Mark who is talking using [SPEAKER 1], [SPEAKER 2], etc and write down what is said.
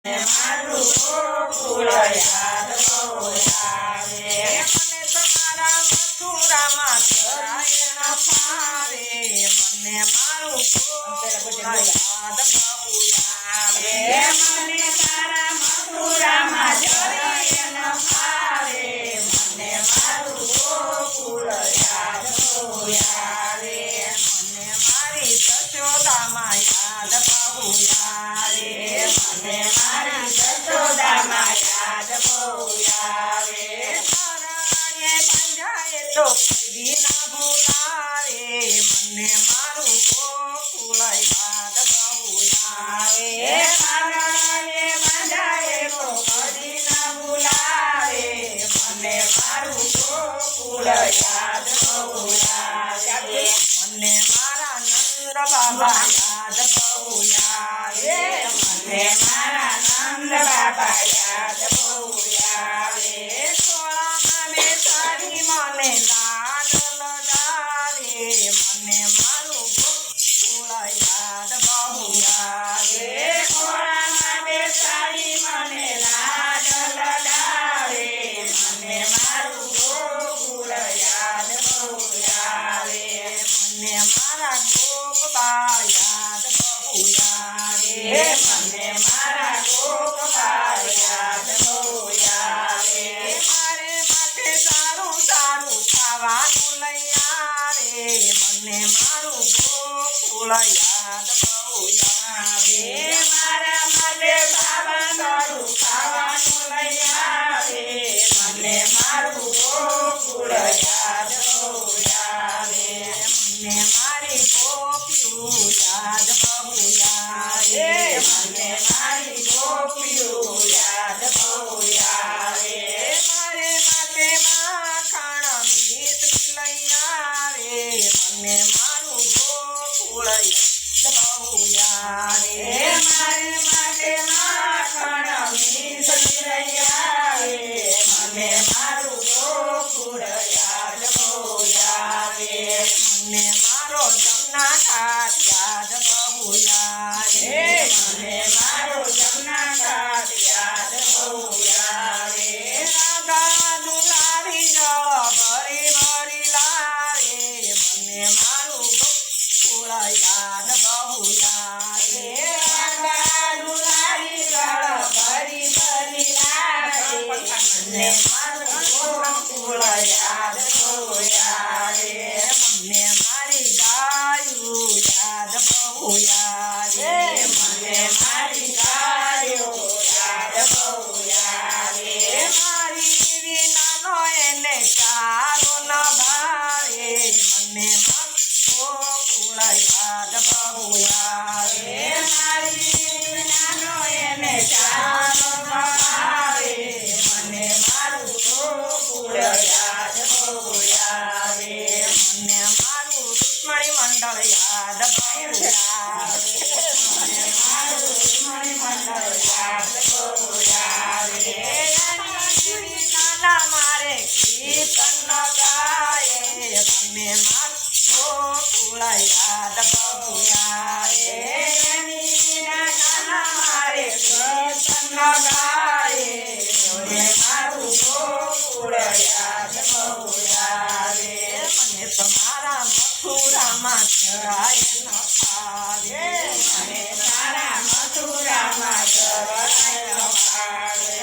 [SPEAKER 1] મારું ગોકુળ યાદ બહુ આવે. મને તમારા મથુરામાં જરાય ન ફાવે. મને મારું ગોકુળ યાદ બહુ આવે. મને તારા મથુરામાં જરાય ન ફાવે. મને મારું ગોકુળ યાદ બહુ આવે. મને મારી જશોદામાં યાદ બહુ આવે. મને મારી જશોદામાં યાદ બહુ આવે. તારાએ બંધાય તો કદી ના ભૂલાવે. મને મારું ગોકુળ યાદ બહુ આવે. તારાએ બંધાય તો કદી ના ભૂલાવે. મને મારું ગોકુળ યાદ બહુ આવે. મને મારા નંદ બાબા યાદ બહુ આવે. મને મારા નંદ બાબા યાદ બહુ આવે. ખોળામાં બેસાડી મને લાડ લડાવે. મને મારું ગોકુળ યાદ બહુ આવે. ખોળામાં બેસાડી મને લાડ લડાવે. મને મારું ગોકુળ યાદ બહુ આવે. મને મારા ગોપબા યાદ બહુ આવે. મને મારા ગોપબા યાદ બહુ આવે. મારે માટે સારું સારું ખાવાનું લઈ આવે. મને મારું ગોકુળ યાદ બહુ આવે. મારા માટે સારું ખાવાનું લઈ આવે. મને મારું ગોકુળ યાદ બહુ આવે. મને મારી ગોપીઓ યાદ બહુ આવે. મને મારી ગોપીઓ યાદ બહુ આવે. મારે માટે માખણ મિશ્રી લઈ આવે. મને મારું ગોકુળ યાદ બહુ આવે. મારે માટે માખણ મિશ્રી લઈ આવે. મને મારું ગોકુળ યાદ બહુ આવે. મને મારો જમના ઘાટ યાદ બહુ આવે. મને મારો જમના ઘાટ યાદ બહુ આવે. રાધા દુલારી જળ ભરી ભરી લાવે. મને મારું ગોકુળ યાદ બહુ આવે. રાધા દુલારી જળ ભરી ભરી લાવે. મને મારું ગોકુળ યાદ બહુ આવે. મને મારી ગાયું યાદ બહુ આવે. મને મારી ગાયો યાદ બહુ આવે. મારી વિનાનો એને ચારો ન ભાવે. મને ગોકુળ યાદ બહુ આવે. મારી વિનાનો એને ચારો ન ભાવે. મને મારું ગોકુળ યાદ બહુ આવે. મને મારું રૂક્ષ્મણી મંડળ યાદ બહુ આવે. મને મારું રૂક્ષ્મણી મંડળ યાદ બહુ આવે. નાના મારે કીર્તન ગાય. મને મારું ગોકુળ યાદ બહુ આવે. નાના મારે કીર્તન ગાય. મને મારું ગોકુળ યાદ બહુ આવે. મને તમારા મથુરામાં જરાય ન ફાવે. મને તારા મથુરામાં જરાય ન ફાવે.